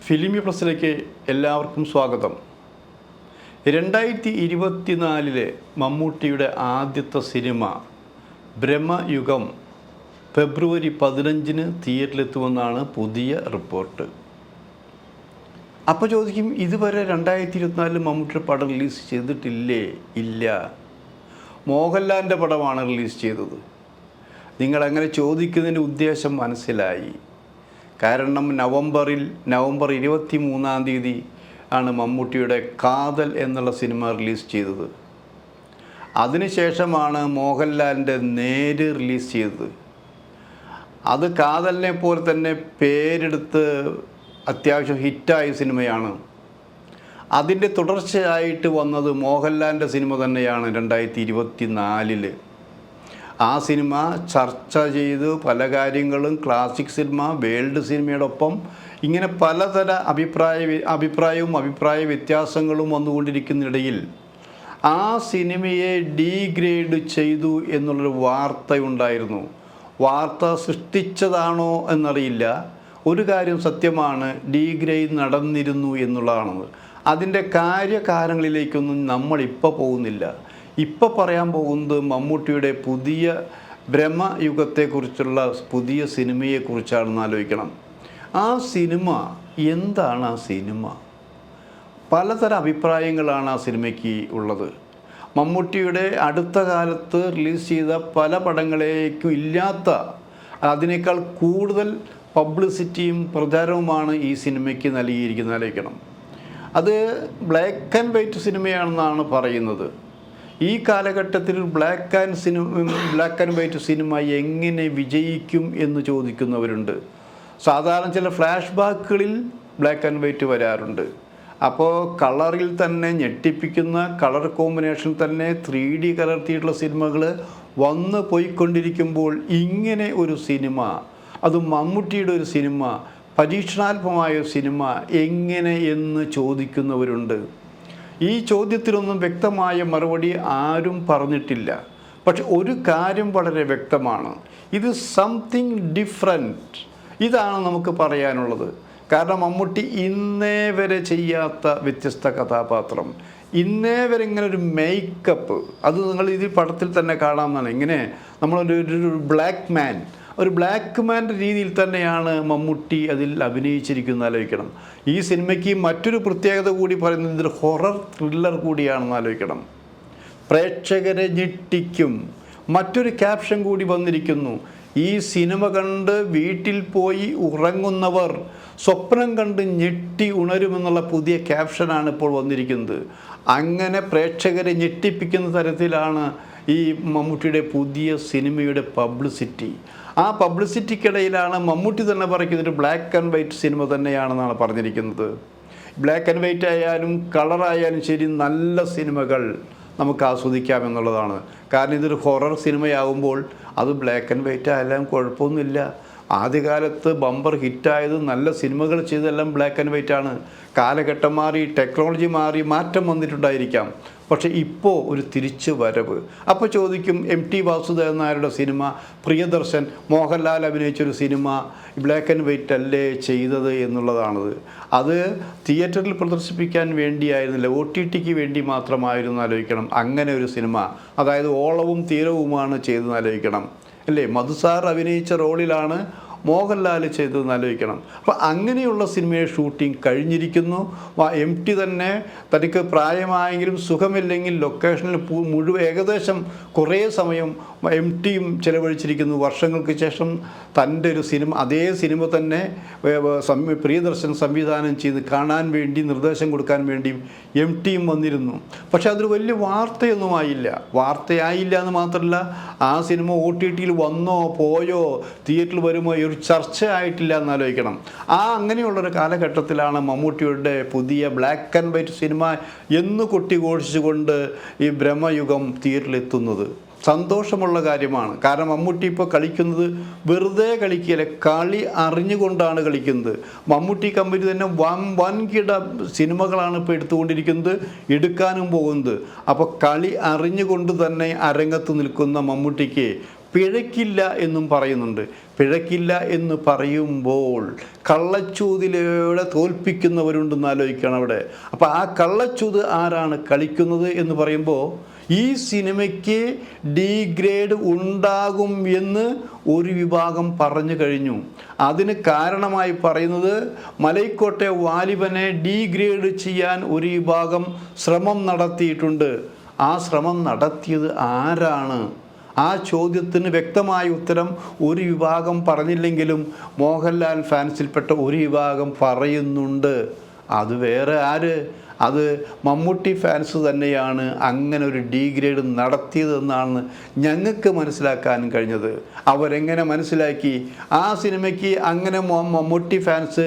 ഫിലിമി പ്ലസിലേക്ക് എല്ലാവർക്കും സ്വാഗതം. 2024 മമ്മൂട്ടിയുടെ ആദ്യത്തെ സിനിമ ബ്രഹ്മയുഗം ഫെബ്രുവരി 15 തിയേറ്ററിലെത്തുമെന്നാണ് പുതിയ റിപ്പോർട്ട്. അപ്പോൾ ചോദിക്കും, ഇതുവരെ 2024 മമ്മൂട്ടിയുടെ പടം റിലീസ് ചെയ്തിട്ടില്ലേ? ഇല്ല, മോഹൻലാലിൻ്റെ പടമാണ് റിലീസ് ചെയ്തത്. നിങ്ങളങ്ങനെ ചോദിക്കുന്നതിൻ്റെ ഉദ്ദേശം മനസ്സിലായി. കാരണം നവംബർ 23 ആണ് മമ്മൂട്ടിയുടെ കാതൽ എന്നുള്ള സിനിമ റിലീസ് ചെയ്തത്. അതിനുശേഷമാണ് മോഹൻലാലിൻ്റെ നേര് റിലീസ് ചെയ്തത്. അത് കാതലിനെ പോലെ തന്നെ പേരെടുത്ത് അത്യാവശ്യം ഹിറ്റായ സിനിമയാണ്. അതിൻ്റെ തുടർച്ചയായിട്ട് വന്നത് മോഹൻലാലിൻ്റെ സിനിമ തന്നെയാണ് 2024. ആ സിനിമ ചർച്ച ചെയ്ത് പല കാര്യങ്ങളും ക്ലാസിക് സിനിമ, വേൾഡ് സിനിമയോടൊപ്പം ഇങ്ങനെ പലതര അഭിപ്രായ വ്യത്യാസങ്ങളും വന്നുകൊണ്ടിരിക്കുന്നിടയിൽ ആ സിനിമയെ ഡീഗ്രേഡ് ചെയ്തു എന്നുള്ളൊരു വാർത്തയുണ്ടായിരുന്നു. വാർത്ത സൃഷ്ടിച്ചതാണോ എന്നറിയില്ല. ഒരു കാര്യം സത്യമാണ്, ഡീഗ്രേഡ് നടന്നിരുന്നു എന്നുള്ളതാണ്. അതിൻ്റെ കാര്യകാരണങ്ങളിലേക്കൊന്നും നമ്മളിപ്പോൾ പോകുന്നില്ല. ഇപ്പോൾ പറയാൻ പോകുന്നത് മമ്മൂട്ടിയുടെ പുതിയ ബ്രഹ്മയുഗത്തെക്കുറിച്ചുള്ള പുതിയ സിനിമയെക്കുറിച്ചാണെന്ന് ആലോചിക്കണം. ആ സിനിമ എന്താണ്? ആ സിനിമ പലതരം അഭിപ്രായങ്ങളാണ് ആ സിനിമയ്ക്ക് ഉള്ളത്. മമ്മൂട്ടിയുടെ അടുത്ത കാലത്ത് റിലീസ് ചെയ്ത പല പടങ്ങളേക്കും ഇല്ലാത്ത, അതിനേക്കാൾ കൂടുതൽ പബ്ലിസിറ്റിയും പ്രചാരവുമാണ് ഈ സിനിമയ്ക്ക് നൽകിയിരിക്കുന്നത്. ആലോചിക്കണം. അത് ബ്ലാക്ക് ആൻഡ് വൈറ്റ് സിനിമയാണെന്നാണ് പറയുന്നത്. ഈ കാലഘട്ടത്തിൽ ബ്ലാക്ക് ആൻഡ് വൈറ്റ് സിനിമ എങ്ങനെ വിജയിക്കും എന്ന് ചോദിക്കുന്നവരുണ്ട്. സാധാരണ ചില ഫ്ലാഷ് ബാക്കുകളിൽ ബ്ലാക്ക് ആൻഡ് വൈറ്റ് വരാറുണ്ട്. അപ്പോൾ കളറിൽ തന്നെ ഞെട്ടിപ്പിക്കുന്ന കളർ കോമ്പിനേഷൻ തന്നെ 3D കലർത്തിയിട്ടുള്ള സിനിമകൾ വന്ന് പോയിക്കൊണ്ടിരിക്കുമ്പോൾ ഇങ്ങനെ ഒരു സിനിമ, അതും മമ്മൂട്ടിയുടെ ഒരു സിനിമ, പരീക്ഷണാത്മകമായ സിനിമ എങ്ങനെ എന്ന് ചോദിക്കുന്നവരുണ്ട്. ഈ ചോദ്യത്തിനൊന്നും വ്യക്തമായ മറുപടി ആരും പറഞ്ഞിട്ടില്ല. പക്ഷെ ഒരു കാര്യം വളരെ വ്യക്തമാണ്, ഇത് സംതിങ് ഡിഫറെൻറ്റ്. ഇതാണ് നമുക്ക് പറയാനുള്ളത്. കാരണം മമ്മൂട്ടി ഇന്നേ വരെ ചെയ്യാത്ത വ്യത്യസ്ത കഥാപാത്രം, ഇന്നേ വരെ ഇങ്ങനെ ഒരു മേക്കപ്പ്, അത് നിങ്ങൾ ഈ പടത്തിൽ തന്നെ കാണാമെന്നാണ്. ഇങ്ങനെ നമ്മളൊരു ബ്ലാക്ക് മാൻ്റെ രീതിയിൽ തന്നെയാണ് മമ്മൂട്ടി അതിൽ അഭിനയിച്ചിരിക്കുന്നത്. ആലോചിക്കണം. ഈ സിനിമയ്ക്ക് മറ്റൊരു പ്രത്യേകത കൂടി പറയുന്നത്, ഇതൊരു ഹൊറർ ത്രില്ലർ കൂടിയാണെന്ന് ആലോചിക്കണം. പ്രേക്ഷകരെ ഞെട്ടിക്കും. മറ്റൊരു ക്യാപ്ഷൻ കൂടി വന്നിരിക്കുന്നു, ഈ സിനിമ കണ്ട് വീട്ടിൽ പോയി ഉറങ്ങുന്നവർ സ്വപ്നം കണ്ട് ഞെട്ടി ഉണരുമെന്നുള്ള പുതിയ ക്യാപ്ഷനാണ് ഇപ്പോൾ വന്നിരിക്കുന്നത്. അങ്ങനെ പ്രേക്ഷകരെ ഞെട്ടിപ്പിക്കുന്ന തരത്തിലാണ് ഈ മമ്മൂട്ടിയുടെ പുതിയ സിനിമയുടെ പബ്ലിസിറ്റി. ആ പബ്ലിസിറ്റിക്കിടയിലാണ് മമ്മൂട്ടി തന്നെ പറയുന്നത് ബ്ലാക്ക് ആൻഡ് വൈറ്റ് സിനിമ തന്നെയാണെന്നാണ് പറഞ്ഞിരിക്കുന്നത്. ബ്ലാക്ക് ആൻഡ് വൈറ്റ് ആയാലും കളറായാലും ശരി, നല്ല സിനിമകൾ നമുക്ക് ആസ്വദിക്കാമെന്നുള്ളതാണ്. കാരണം ഇതൊരു ഹൊറർ സിനിമയാകുമ്പോൾ അത് ബ്ലാക്ക് ആൻഡ് വൈറ്റ് ആയാലും കുഴപ്പമൊന്നുമില്ല. ആദ്യകാലത്ത് ബമ്പർ ഹിറ്റായത്, നല്ല സിനിമകൾ ചെയ്തതെല്ലാം ബ്ലാക്ക് ആൻഡ് വൈറ്റ് ആണ്. കാലഘട്ടം മാറി, ടെക്നോളജി മാറി, മാറ്റം വന്നിട്ടുണ്ടായിരിക്കാം. പക്ഷേ ഇപ്പോൾ ഒരു തിരിച്ചു വരവ്. അപ്പോൾ ചോദിക്കും, MT വാസുദേവൻ നായരുടെ സിനിമ, പ്രിയദർശൻ, മോഹൻലാൽ അഭിനയിച്ചൊരു സിനിമ ബ്ലാക്ക് ആൻഡ് വൈറ്റ് അല്ലേ ചെയ്തത് എന്നുള്ളതാണത്. അത് തിയേറ്ററിൽ പ്രദർശിപ്പിക്കാൻ വേണ്ടിയായിരുന്നില്ല, OTTക്ക് വേണ്ടി മാത്രമായിരുന്നു. ആലോചിക്കണം. അങ്ങനെ ഒരു സിനിമ, അതായത് ഓളവും തീരവുമാണ് ചെയ്തതെന്ന് ആലോചിക്കണം അല്ലേ. മധുസാർ അഭിനയിച്ച റോളിലാണ് മോഹൻലാൽ ചെയ്തതെന്ന് ആലോചിക്കണം. അപ്പോൾ അങ്ങനെയുള്ള സിനിമയെ ഷൂട്ടിംഗ് കഴിഞ്ഞിരിക്കുന്നു. MT തന്നെ തനിക്ക് പ്രായമായെങ്കിലും സുഖമില്ലെങ്കിൽ ലൊക്കേഷനിൽ ഏകദേശം കുറേ സമയം MTയും ചിലവഴിച്ചിരിക്കുന്നു. വർഷങ്ങൾക്ക് ശേഷം തൻ്റെ ഒരു സിനിമ, അതേ സിനിമ തന്നെ പ്രിയദർശൻ സംവിധാനം ചെയ്ത് കാണാൻ വേണ്ടി, നിർദ്ദേശം കൊടുക്കാൻ വേണ്ടി MTയും വന്നിരുന്നു. പക്ഷെ അതൊരു വലിയ വാർത്തയായില്ല എന്ന് മാത്രമല്ല, ആ സിനിമ OTTയിൽ വന്നോ പോയോ, തിയേറ്ററിൽ വരുമോ, ഒരു ചർച്ചയായിട്ടില്ല എന്നാലോചിക്കണം. അങ്ങനെയുള്ളൊരു കാലഘട്ടത്തിലാണ് മമ്മൂട്ടിയുടെ പുതിയ ബ്ലാക്ക് ആൻഡ് വൈറ്റ് സിനിമ എന്ന് കൊട്ടിഘോഷിച്ചുകൊണ്ട് ഈ ബ്രഹ്മയുഗം തിയേറ്ററിലെത്തുന്നത്. സന്തോഷമുള്ള കാര്യമാണ്. കാരണം മമ്മൂട്ടി ഇപ്പോൾ കളിക്കുന്നത് വെറുതെ കളിക്കുകയല്ല, കളി അറിഞ്ഞുകൊണ്ടാണ് കളിക്കുന്നത്. മമ്മൂട്ടി കമ്പനി തന്നെ വൻകിട സിനിമകളാണ് ഇപ്പോൾ എടുത്തുകൊണ്ടിരിക്കുന്നത്, എടുക്കാനും പോകുന്നത്. അപ്പോൾ കളി അറിഞ്ഞുകൊണ്ട് തന്നെ അരങ്ങത്ത് നിൽക്കുന്ന മമ്മൂട്ടിക്ക് പിഴയ്ക്കില്ല എന്നും പറയുന്നുണ്ട്. പിഴയ്ക്കില്ല എന്ന് പറയുമ്പോൾ കള്ളച്ചൂതിലൂടെ തോൽപ്പിക്കുന്നവരുണ്ടെന്ന് ആലോചിക്കണം അവിടെ. അപ്പോൾ ആ കള്ളച്ചൂത് ആരാണ് കളിക്കുന്നത് എന്ന് പറയുമ്പോൾ ഈ സിനിമയ്ക്ക് ഡി ഗ്രേഡ് ഉണ്ടാകും എന്ന് ഒരു വിഭാഗം പറഞ്ഞു കഴിഞ്ഞു. അതിന് കാരണമായി പറയുന്നത് മലൈക്കോട്ടെ വാലിബനെ ഡി ഗ്രേഡ് ചെയ്യാൻ ഒരു വിഭാഗം ശ്രമം നടത്തിയിട്ടുണ്ട്. ആ ശ്രമം നടത്തിയത് ആരാണ്? ആ ചോദ്യത്തിന് വ്യക്തമായ ഉത്തരം ഒരു വിഭാഗം പറഞ്ഞില്ലെങ്കിലും മോഹൻലാൽ ഫാൻസിൽപ്പെട്ട ഒരു വിഭാഗം പറയുന്നുണ്ട്. അത് വേറെ ആര്? അത് മമ്മൂട്ടി ഫാൻസ് തന്നെയാണ് അങ്ങനെ ഒരു ഡി ഗ്രേഡ് നടത്തിയതെന്നാണ് ഞങ്ങൾക്ക് മനസ്സിലാക്കാൻ കഴിഞ്ഞത്. അവരെങ്ങനെ മനസ്സിലാക്കി? ആ സിനിമയ്ക്ക് അങ്ങനെ മമ്മൂട്ടി ഫാൻസ്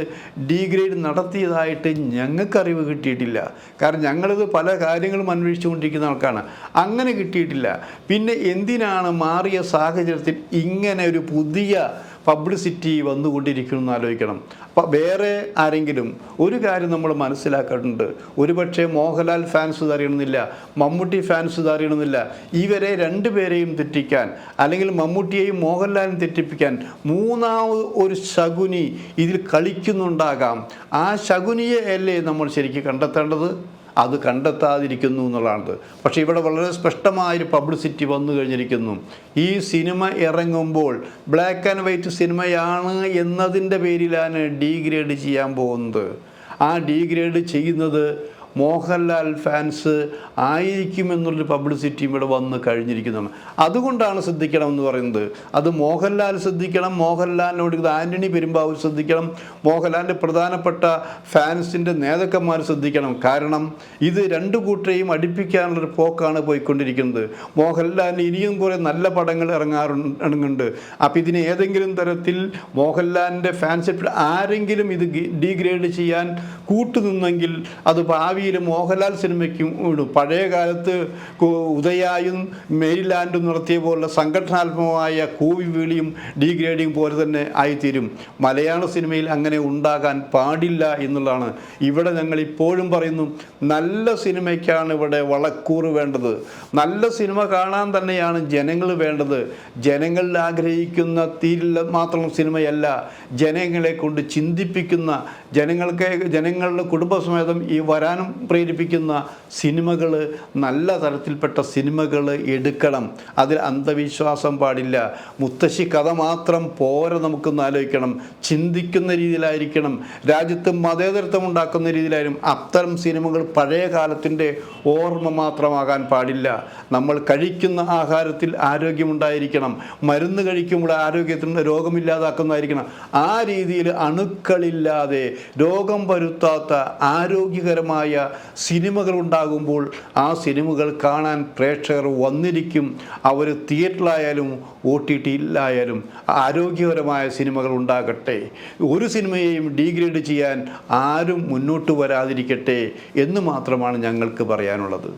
ഡി ഗ്രേഡ് നടത്തിയതായിട്ട് ഞങ്ങൾക്കറിവ് കിട്ടിയിട്ടില്ല. കാരണം ഞങ്ങളിത് പല കാര്യങ്ങളും അന്വേഷിച്ചുകൊണ്ടിരിക്കുന്ന ആൾക്കാണ്. അങ്ങനെ കിട്ടിയിട്ടില്ല. പിന്നെ എന്തിനാണ് മാറിയ സാഹചര്യത്തിൽ ഇങ്ങനെ ഒരു പുതിയ പബ്ലിസിറ്റി വന്നുകൊണ്ടിരിക്കണമെന്ന് ആലോചിക്കണം. അപ്പം വേറെ ആരെങ്കിലും ഒരു കാര്യം നമ്മൾ മനസ്സിലാക്കേണ്ടതുണ്ട്. ഒരുപക്ഷെ മോഹൻലാൽ ഫാൻസ് അറിയണമെന്നില്ല, മമ്മൂട്ടി ഫാൻസ് അറിയണമെന്നില്ല. ഇവരെ രണ്ടുപേരെയും തെറ്റിക്കാൻ അല്ലെങ്കിൽ മമ്മൂട്ടിയെയും മോഹൻലാലിനും തെറ്റിപ്പിക്കാൻ മൂന്നാമത് ഒരു ശകുനി ഇതിൽ കളിക്കുന്നുണ്ടാകാം. ആ ശകുനിയെ അല്ലേ നമ്മൾ ശരിക്കും കണ്ടെത്തേണ്ടത്? അത് കണ്ടെത്താതിരിക്കുന്നു എന്നുള്ളതാണ്. പക്ഷേ ഇവിടെ വളരെ സ്പഷ്ടമായൊരു പബ്ലിസിറ്റി വന്നു കഴിഞ്ഞിരിക്കുന്നു. ഈ സിനിമ ഇറങ്ങുമ്പോൾ ബ്ലാക്ക് ആൻഡ് വൈറ്റ് സിനിമയാണ് എന്നതിൻ്റെ പേരിലാണ് ഡി ഗ്രേഡ് ചെയ്യാൻ പോകുന്നത്. ആ ഡി ഗ്രേഡ് ചെയ്യുന്നത് മോഹൻലാൽ ഫാൻസ് ആയിരിക്കുമെന്നുള്ളൊരു പബ്ലിസിറ്റിയും ഇവിടെ വന്ന് കഴിഞ്ഞിരിക്കുന്നതാണ്. അതുകൊണ്ടാണ് ശ്രദ്ധിക്കണമെന്ന് പറയുന്നത്. അത് മോഹൻലാൽ ശ്രദ്ധിക്കണം, മോഹൻലാലിനോട് ഇത് ആൻ്റണി പെരുമ്പാവൂർ ശ്രദ്ധിക്കണം, മോഹൻലാലിൻ്റെ പ്രധാനപ്പെട്ട ഫാൻസിൻ്റെ നേതാക്കന്മാർ ശ്രദ്ധിക്കണം. കാരണം ഇത് രണ്ടു കൂട്ടരെയും അടുപ്പിക്കാനുള്ളൊരു പോക്കാണ് പോയിക്കൊണ്ടിരിക്കുന്നത്. മോഹൻലാലിന് ഇനിയും കുറേ നല്ല പടങ്ങൾ ഇറങ്ങുന്നുണ്ട്. അപ്പോൾ ഇതിന് ഏതെങ്കിലും തരത്തിൽ മോഹൻലാലിൻ്റെ ഫാൻസ് ആരെങ്കിലും ഇത് ഡി ഗ്രേഡ് ചെയ്യാൻ കൂട്ടുനിന്നെങ്കിൽ അത് ഭാവിയിൽ മോഹൻലാൽ സിനിമയ്ക്കും വിടും. പഴയ കാലത്ത് ഉദയായും മേരിലാൻഡും നടത്തിയ പോലുള്ള സംഘടനാത്മകമായ കൂവി വിളിയും ഡി ഗ്രേഡിങ് പോലെ തന്നെ ആയിത്തീരും. മലയാള സിനിമയിൽ അങ്ങനെ ഉണ്ടാകാൻ പാടില്ല എന്നുള്ളതാണ്. ഇവിടെ ഞങ്ങൾ ഇപ്പോഴും പറയുന്നു, നല്ല സിനിമയ്ക്കാണ് ഇവിടെ വളക്കൂറ് വേണ്ടത്. നല്ല സിനിമ കാണാൻ തന്നെയാണ് ജനങ്ങൾ വേണ്ടത്. ജനങ്ങളിൽ ആഗ്രഹിക്കുന്ന തീരില്ല മാത്രം സിനിമയല്ല, ജനങ്ങളെ കൊണ്ട് ചിന്തിപ്പിക്കുന്ന, ജനങ്ങളുടെ കുടുംബസമേതം ഈ വരാനും പ്രേരിപ്പിക്കുന്ന സിനിമകൾ, നല്ല തരത്തിൽപ്പെട്ട സിനിമകൾ എടുക്കണം. അതിൽ അന്ധവിശ്വാസം പാടില്ല. മുത്തശ്ശി കഥ മാത്രം പോരെ, നമുക്കൊന്ന് ആലോചിക്കണം. ചിന്തിക്കുന്ന രീതിയിലായിരിക്കണം, രാജ്യത്ത് മതേതരത്വം ഉണ്ടാക്കുന്ന രീതിയിലായിരിക്കും. അത്തരം സിനിമകൾ പഴയ കാലത്തിൻ്റെ ഓർമ്മ മാത്രമാകാൻ പാടില്ല. നമ്മൾ കഴിക്കുന്ന ആഹാരത്തിൽ ആരോഗ്യമുണ്ടായിരിക്കണം, മരുന്ന് കഴിക്കുമ്പോൾ ആരോഗ്യത്തിന് രോഗമില്ലാതാക്കുന്നതായിരിക്കണം. ആ രീതിയിൽ അണുക്കളില്ലാതെ രോഗം വരുത്താത്ത ആരോഗ്യകരമായ സിനിമകൾ ഉണ്ടാകുമ്പോൾ ആ സിനിമകൾ കാണാൻ പ്രേക്ഷകർ വന്നിരിക്കും. അവർ തിയേറ്ററിലായാലും OTTയിലായാലും ആരോഗ്യകരമായ സിനിമകൾ ഉണ്ടാകട്ടെ. ഒരു സിനിമയെയും ഡീഗ്രേഡ് ചെയ്യാൻ ആരും മുന്നോട്ട് വരാതിരിക്കട്ടെ എന്ന് മാത്രമാണ് ഞങ്ങൾക്ക് പറയാനുള്ളത്.